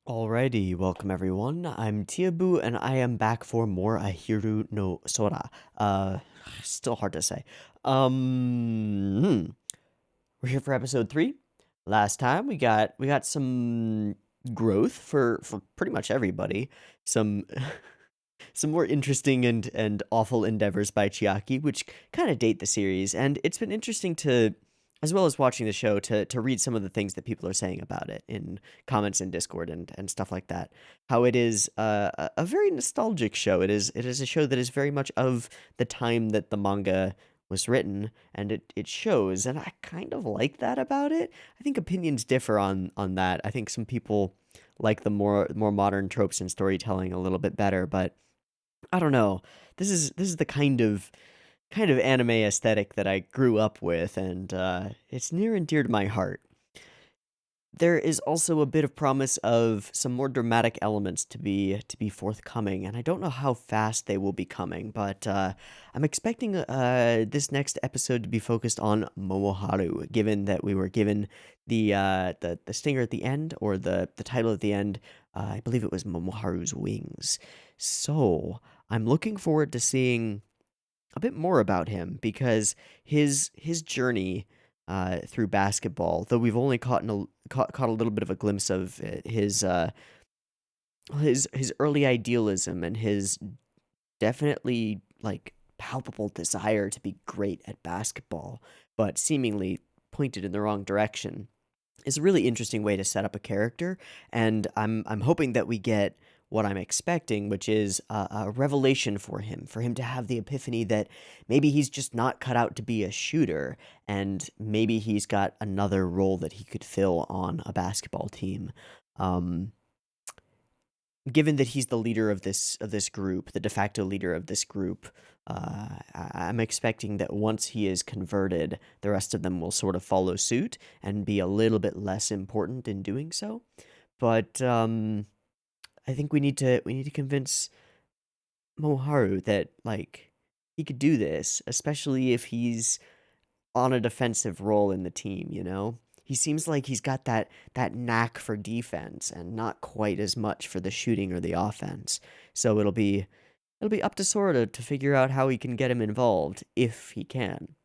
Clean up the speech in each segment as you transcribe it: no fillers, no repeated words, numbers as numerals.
Alrighty, welcome everyone. I'm Tiabu and I am back for more Ahiru no Sora. Still hard to say. We're here for episode 3. Last time we got some growth for pretty much everybody. Some some more interesting and awful endeavors by Chiaki, which kind of date the series, and it's been interesting to, as well as watching the show, to read some of the things that people are saying about it in comments in Discord and stuff like that. How it is a very nostalgic show. It is a show that is very much of the time that the manga was written, and it shows, and I kind of like that about it. I think opinions differ on that. I think some people like the more modern tropes and storytelling a little bit better, but I don't know. This is the kind of anime aesthetic that I grew up with, and it's near and dear to my heart. There is also a bit of promise of some more dramatic elements to be forthcoming, and I don't know how fast they will be coming, but I'm expecting this next episode to be focused on Momoharu, given that we were given the stinger at the end, or the title at the end. I believe it was Momoharu's Wings. So I'm looking forward to seeing a bit more about him because his journey through basketball, though we've only caught a little bit of a glimpse of his early idealism and his definitely like palpable desire to be great at basketball, but seemingly pointed in the wrong direction, is a really interesting way to set up a character, and I'm hoping that we get what I'm expecting, which is a revelation for him to have the epiphany that maybe he's just not cut out to be a shooter, and maybe he's got another role that he could fill on a basketball team. Um, Given that he's the leader of this group, the de facto leader of this group, I'm expecting that once he is converted, the rest of them will sort of follow suit and be a little bit less important in doing so. But I think we need to convince Moharu that like he could do this, especially if he's on a defensive role in the team, you know? He seems like he's got that knack for defense and not quite as much for the shooting or the offense. So it'll be up to Sora to figure out how he can get him involved if he can.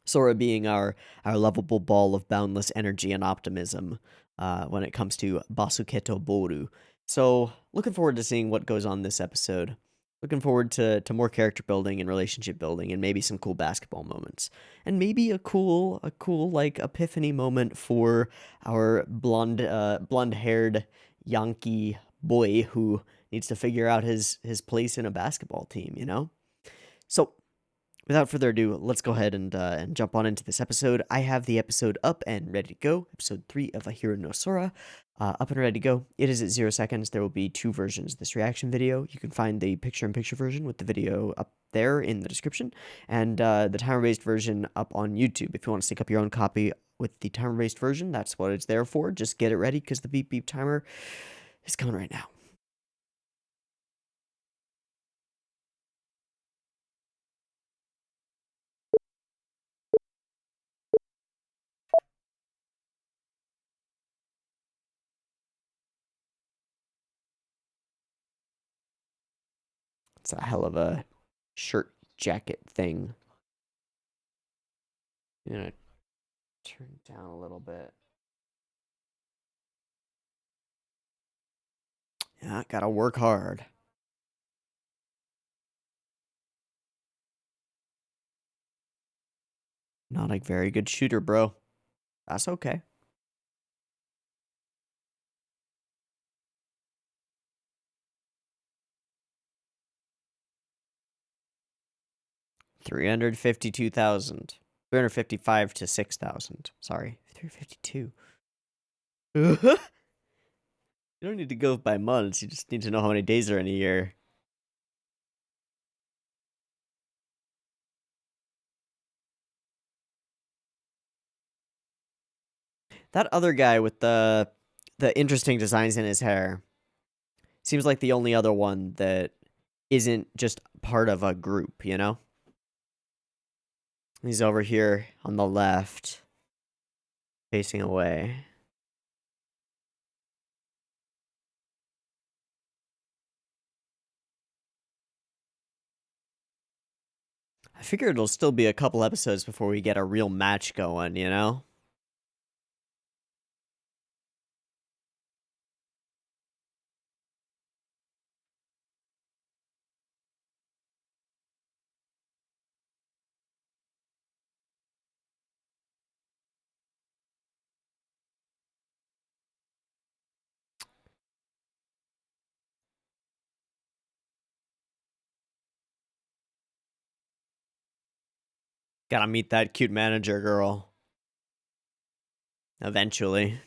Sora being our lovable ball of boundless energy and optimism when it comes to Basuketo Boru. So, looking forward to seeing what goes on this episode. Looking forward to more character building and relationship building, and maybe some cool basketball moments, and maybe a cool like epiphany moment for our blonde haired Yankee boy who needs to figure out his place in a basketball team. So without further ado, let's go ahead and jump on into this episode. I have the episode up and ready to go. Episode 3 of Ahiru no Sora, up and ready to go. It is at 0 seconds. There will be 2 versions of this reaction video. You can find the picture-in-picture version with the video up there in the description, and the timer-based version up on YouTube. If you want to sync up your own copy with the timer-based version, that's what it's there for. Just get it ready because the beep beep timer is coming right now. It's a hell of a shirt jacket thing. I'm gonna turn it down a little bit. Yeah, gotta work hard. Not a very good shooter, bro. That's okay. 352,000. 355 to 6,000. Sorry. 352. You don't need to go by months. You just need to know how many days are in a year. That other guy with the interesting designs in his hair seems like the only other one that isn't just part of a group, you know? He's over here on the left, facing away. I figure it'll still be a couple episodes before we get a real match going, you know? Gotta meet that cute manager girl. Eventually.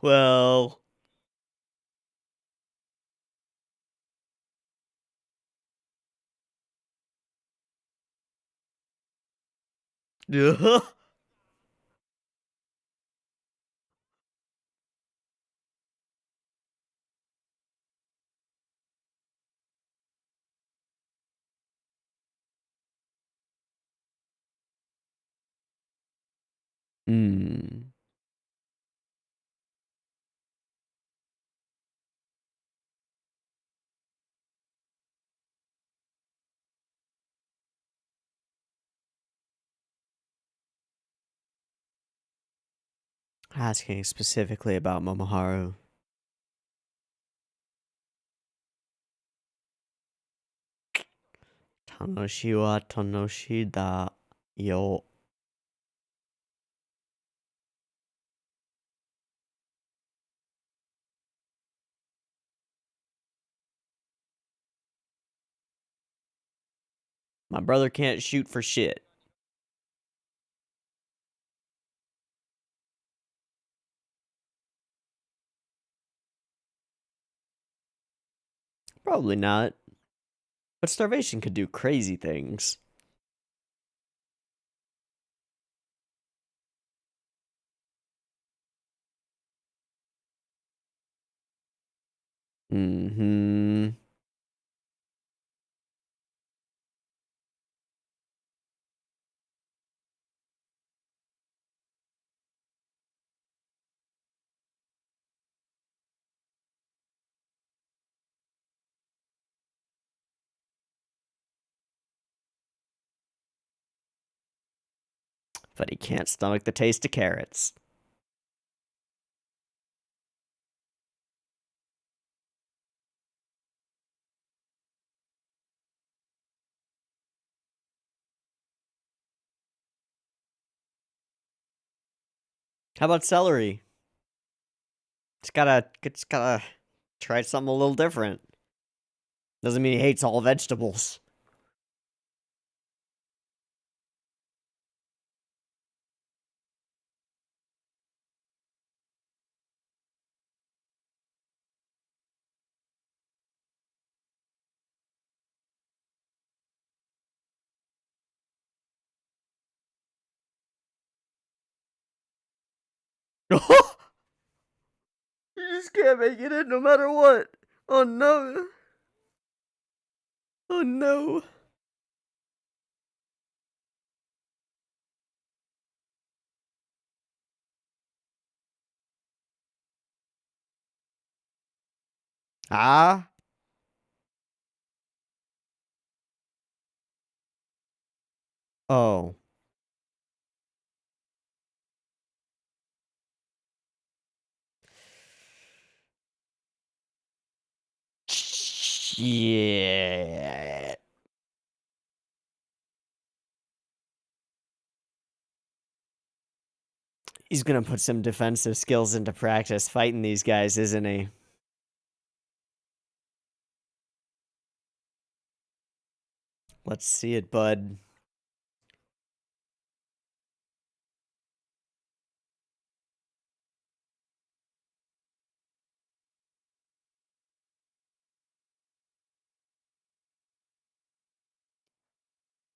Well. Hmm. Asking specifically about Momoharu. Tanoshi wa tanoshi da yo. My brother can't shoot for shit. Probably not. But starvation could do crazy things. Mm-hmm. But he can't stomach the taste of carrots. How about celery? It's gotta try something a little different. Doesn't mean he hates all vegetables. You just can't make it in no matter what. Oh no. Oh no. Ah? Oh. Yeah. He's gonna put some defensive skills into practice fighting these guys, isn't he? Let's see it, bud.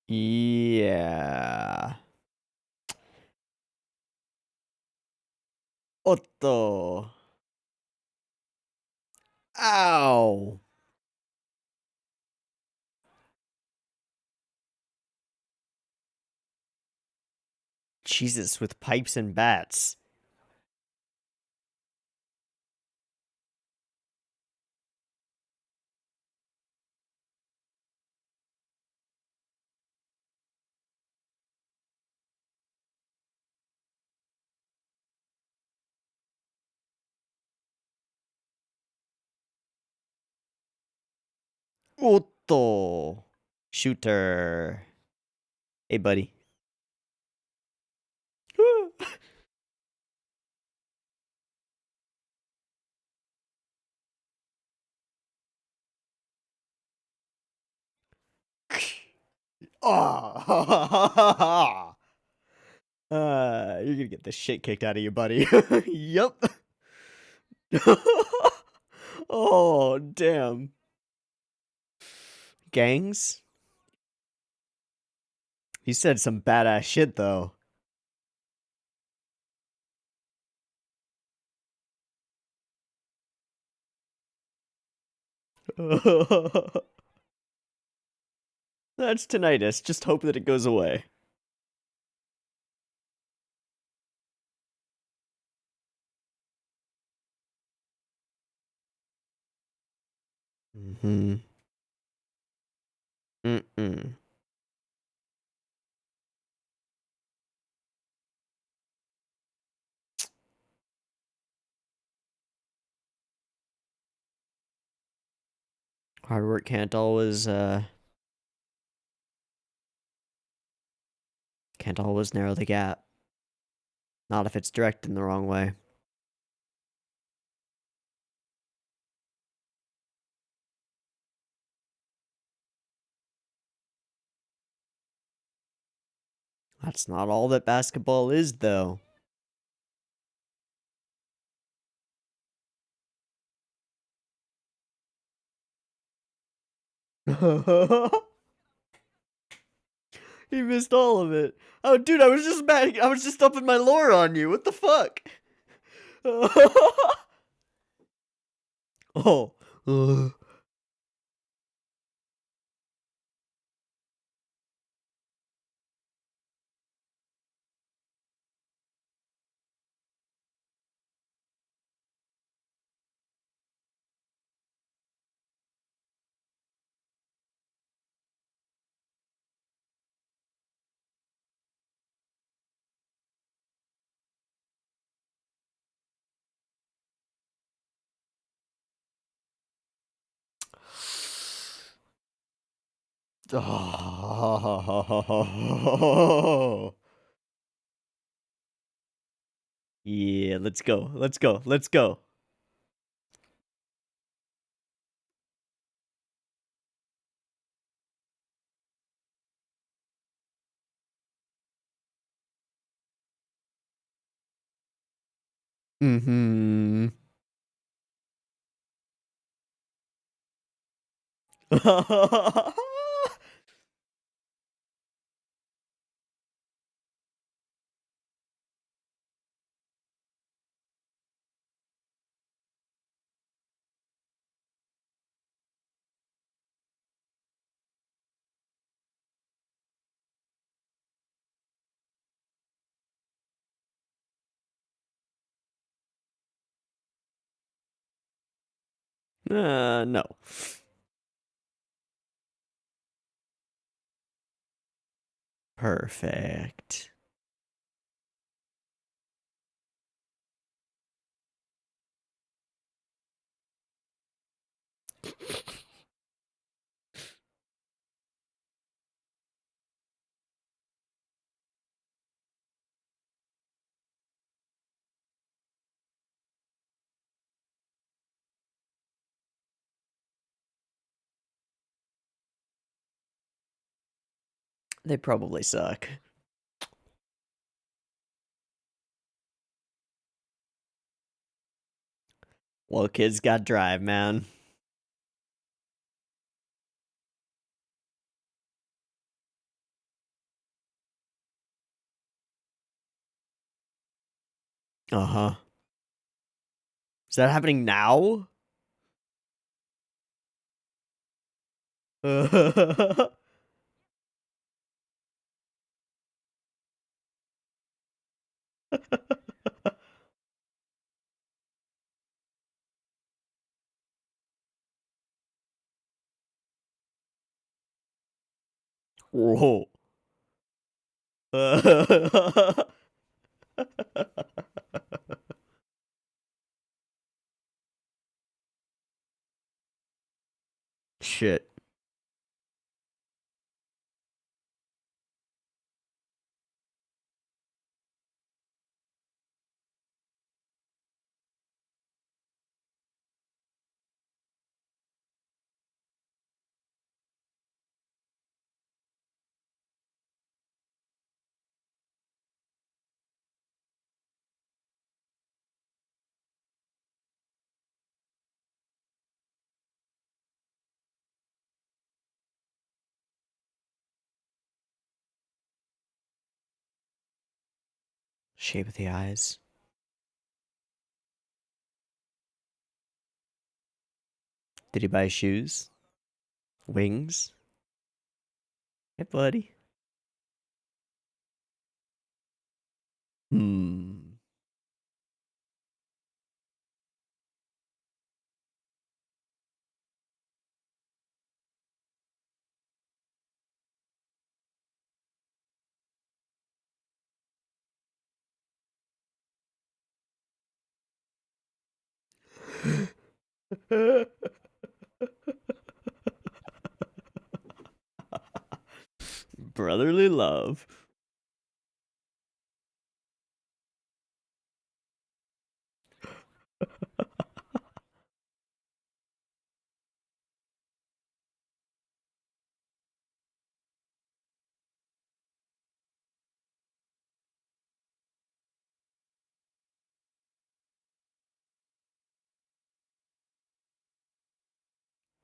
Yeah. Otto. Ow. Jesus, with pipes and bats. Otto. Shooter. Hey, buddy. Oh. You're gonna get the shit kicked out of you, buddy. Yup. Oh, damn. Gangs? He said some badass shit, though. That's tinnitus. Just hope that it goes away. Mm-hmm. Mm-mm. Hard work can't always narrow the gap. Not if it's directed in the wrong way. That's not all that basketball is, though. He missed all of it. Oh, dude, I was just mad. I was just upping my lore on you. What the fuck? Oh. Oh. Yeah, let's go. Let's go. Let's go. Mm-hmm. No. Perfect. They probably suck. Well, kids got drive, man. Uh-huh. Is that happening now? Whoa. Shit. Shape of the eyes. Did he buy shoes? Wings? Hey, buddy. Hmm. Brotherly love.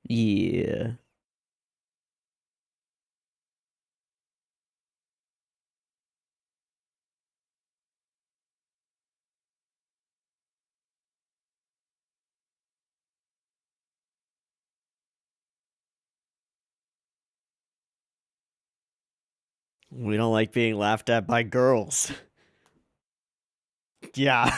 Yeah. We don't like being laughed at by girls. Yeah.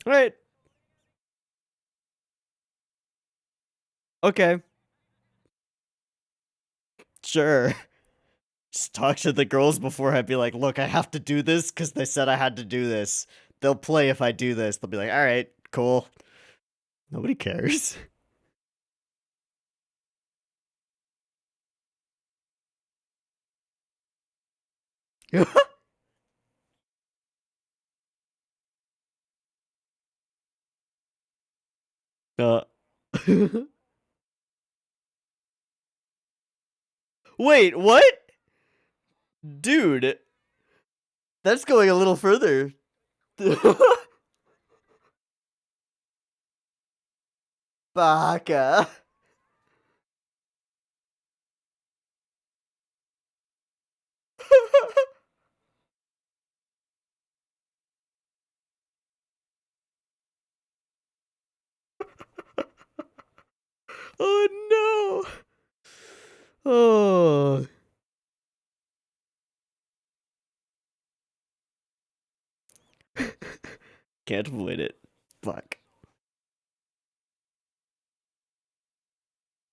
Right. Okay. Sure. Just talk to the girls before I'd be like, look, I have to do this because they said I had to do this. They'll play if I do this. They'll be like, all right, cool. Nobody cares. uh. Wait, what? Dude, that's going a little further. Baka. Oh no. Oh. Can't avoid it. Fuck.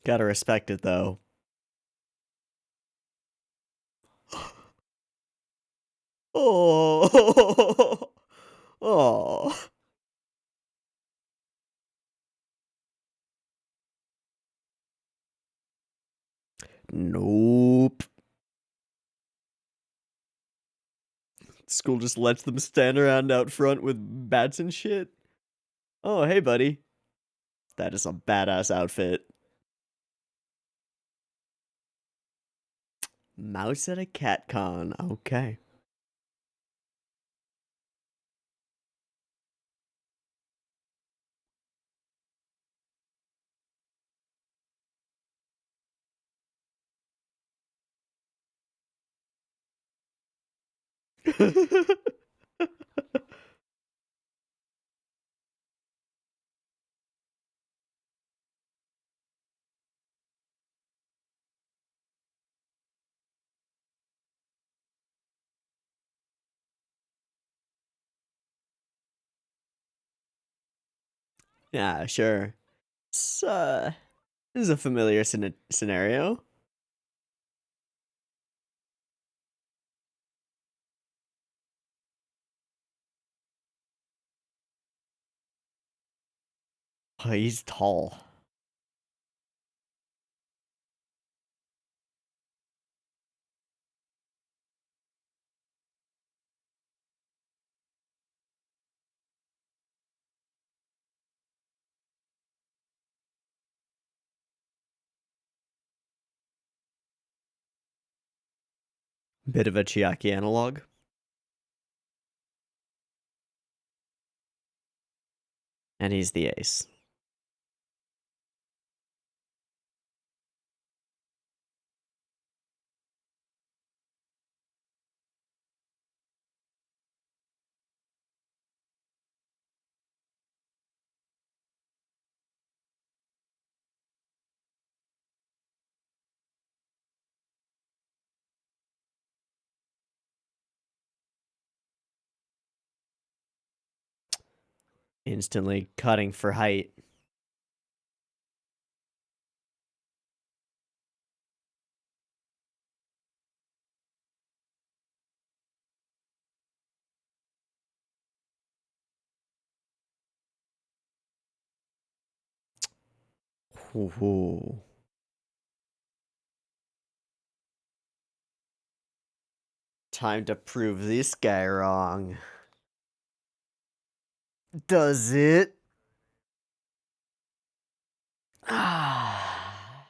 Gotta respect it though. Oh. Oh. Nope. School just lets them stand around out front with bats and shit. Oh, hey, buddy. That is a badass outfit. Mouse at a cat con. Okay. Yeah, sure. This is a familiar scenario. Oh, he's tall. Bit of a Chiaki analog. And he's the ace. Instantly cutting for height. Ooh. Time to prove this guy wrong. Does it? Ah.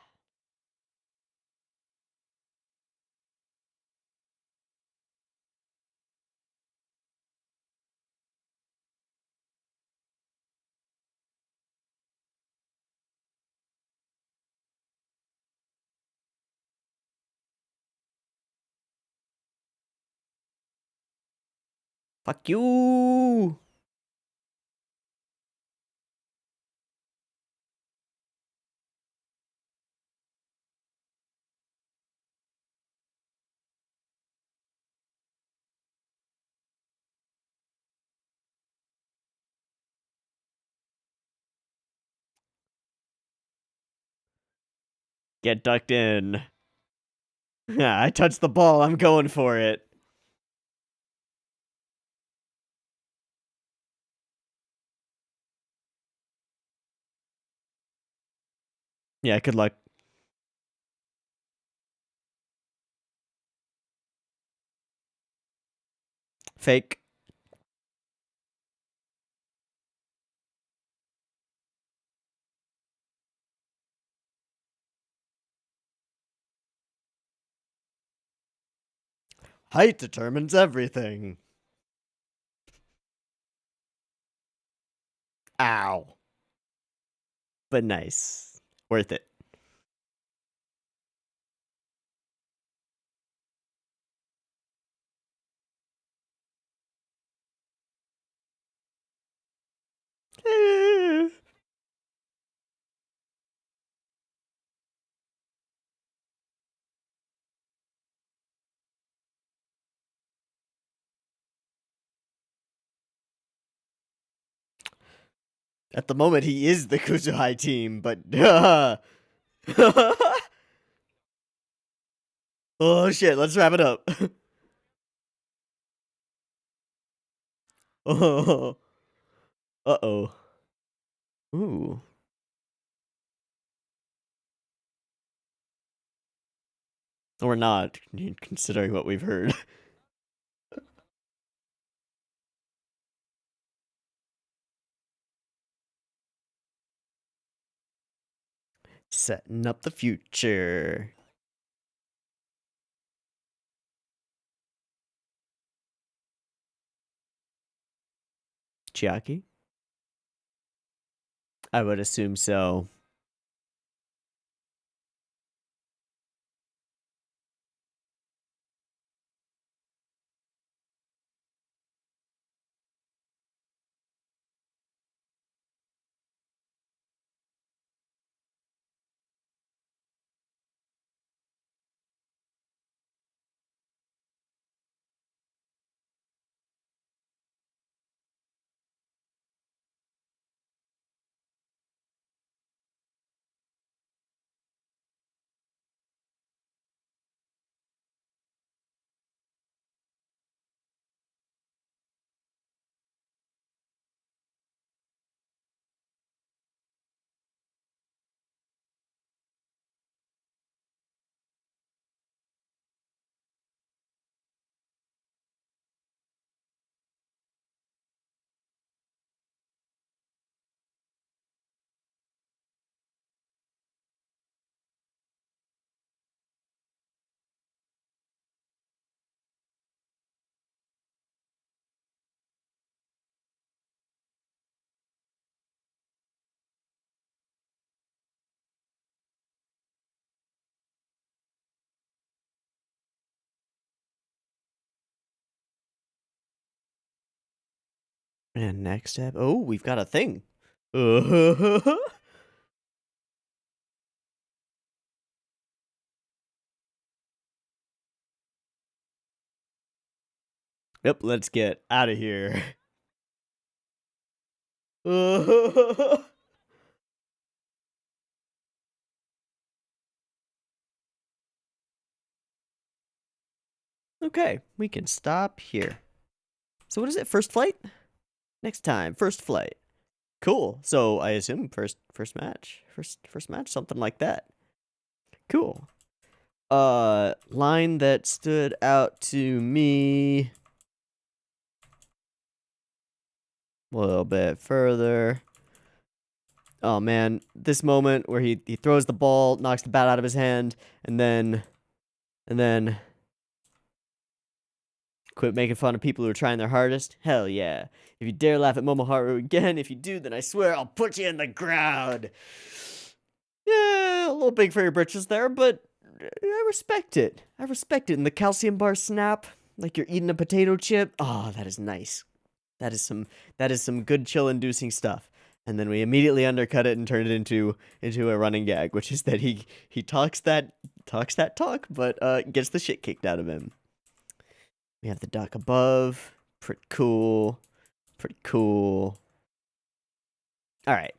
Fuck you. Get ducked in. Yeah, I touched the ball. I'm going for it. Yeah, good luck. Fake. Height determines everything. Ow. But nice. Worth it. At the moment, he is the Kuzuhai team, but oh shit, let's wrap it up. Oh. Uh-oh. Ooh. Or not, considering what we've heard. Setting up the future. Chiaki? I would assume so. And next step. Oh, we've got a thing. Yep, let's get out of here. Okay, we can stop here. So what is it? First flight? Next time, first flight. Cool. So I assume first match. First match, something like that. Cool. Line that stood out to me a little bit further. Oh man, this moment where he throws the ball, knocks the bat out of his hand, and then quit making fun of people who are trying their hardest. Hell yeah. If you dare laugh at Momoharu again, if you do, then I swear I'll put you in the ground. Yeah, a little big for your britches there, but I respect it. I respect it. And the calcium bar snap, like you're eating a potato chip. Oh, that is nice. That is some good chill-inducing stuff. And then we immediately undercut it and turn it into a running gag, which is that he talks that talk, but gets the shit kicked out of him. We have the duck above. Pretty cool. Pretty cool. All right.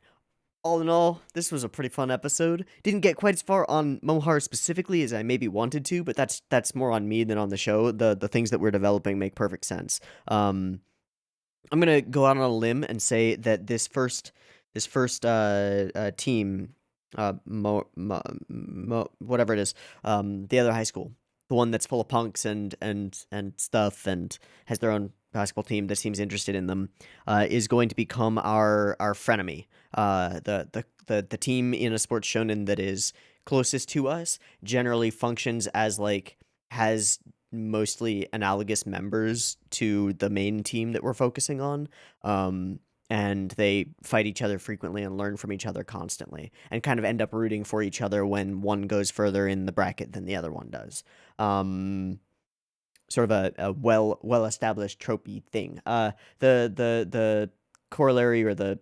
All in all, this was a pretty fun episode. Didn't get quite as far on Mohar specifically as I maybe wanted to, but that's more on me than on the show. The things that we're developing make perfect sense. I'm gonna go out on a limb and say that this first team, whatever it is, the other high school, the one that's full of punks and stuff and has their own basketball team that seems interested in them, is going to become our frenemy. The team in a sports shonen that is closest to us generally functions as like has mostly analogous members to the main team that we're focusing on. And they fight each other frequently and learn from each other constantly and kind of end up rooting for each other when one goes further in the bracket than the other one does. Sort of a well established tropey thing. The corollary or the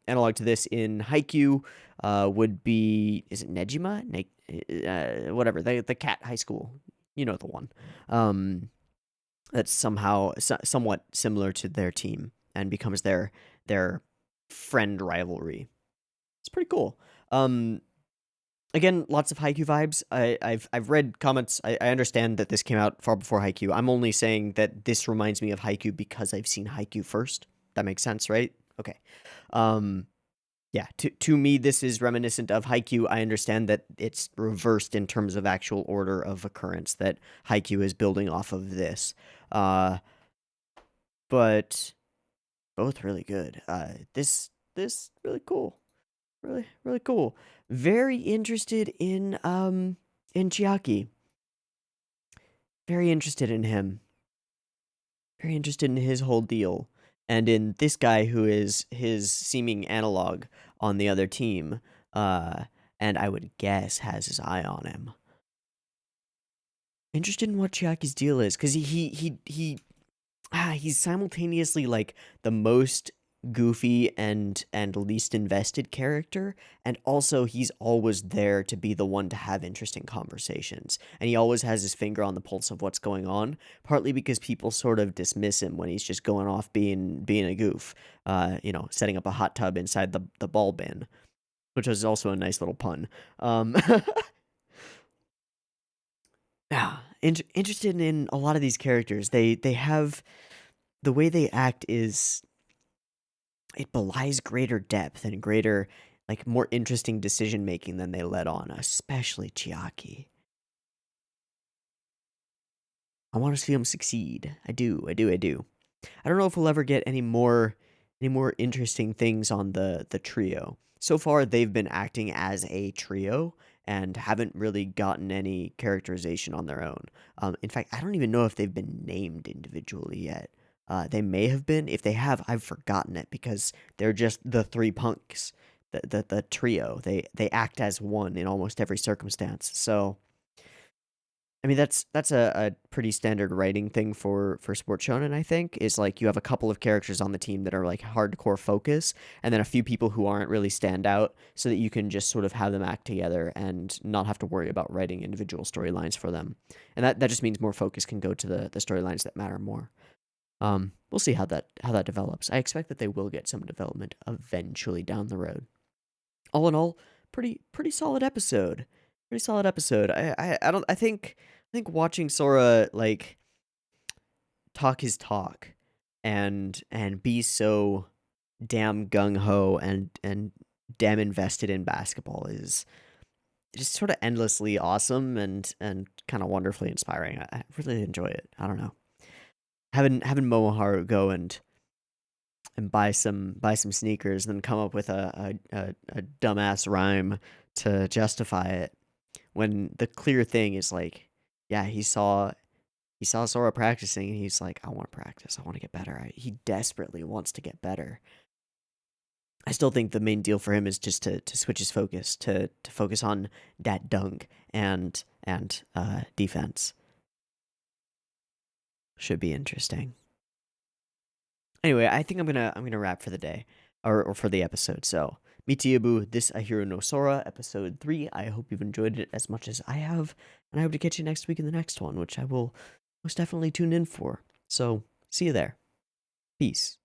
analog to this in Haikyuu would be, is it Nejima? Whatever, the cat high school. You know the one. That's somehow somewhat similar to their team and becomes their friend rivalry. It's pretty cool. Again, lots of Haikyuu vibes. I've read comments. I understand that this came out far before Haikyuu. I'm only saying that this reminds me of Haikyuu because I've seen Haikyuu first. That makes sense, right? Okay. Yeah, to me, this is reminiscent of Haikyuu. I understand that it's reversed in terms of actual order of occurrence, that Haikyuu is building off of this. But both really good. This really cool. Really, really cool. Very interested in Chiaki. Very interested in him. Very interested in his whole deal. And in this guy who is his seeming analog on the other team, and I would guess has his eye on him. Interested in what Chiaki's deal is, because he's simultaneously like the most goofy and least invested character, and also he's always there to be the one to have interesting conversations, and he always has his finger on the pulse of what's going on, partly because people sort of dismiss him when he's just going off being a goof, setting up a hot tub inside the ball bin, which was also a nice little pun. Yeah, interested in a lot of these characters. They have the way they act is, it belies greater depth and greater, like, more interesting decision making than they let on, especially Chiaki. I want to see him succeed. I do. I don't know if we'll ever get any more interesting things on the trio. So far, they've been acting as a trio and haven't really gotten any characterization on their own. In fact, I don't even know if they've been named individually yet. They may have been. If they have, I've forgotten it because they're just the three punks, the trio. They act as one in almost every circumstance. So I mean, that's a pretty standard writing thing for sports shonen, I think, is like you have a couple of characters on the team that are like hardcore focus, and then a few people who aren't really stand out, so that you can just sort of have them act together and not have to worry about writing individual storylines for them. And that just means more focus can go to the storylines that matter more. We'll see how that develops. I expect that they will get some development eventually down the road. All in all, pretty solid episode. Pretty solid episode. I don't I think watching Sora like talk his talk and be so damn gung ho and damn invested in basketball is just sort of endlessly awesome and kind of wonderfully inspiring. I really enjoy it. I don't know. Having Momoharu go and buy some sneakers, and then come up with a dumbass rhyme to justify it, when the clear thing is like, yeah, he saw Sora practicing, and he's like, I want to practice. I want to get better. He desperately wants to get better. I still think the main deal for him is just to switch his focus to focus on that dunk and defense. Should be interesting. Anyway, I think I'm gonna wrap for the day, or for the episode. So, Mitiyabu, this Ahiru no Sora, episode 3. I hope you've enjoyed it as much as I have, and I hope to catch you next week in the next one, which I will most definitely tune in for. So, see you there. Peace.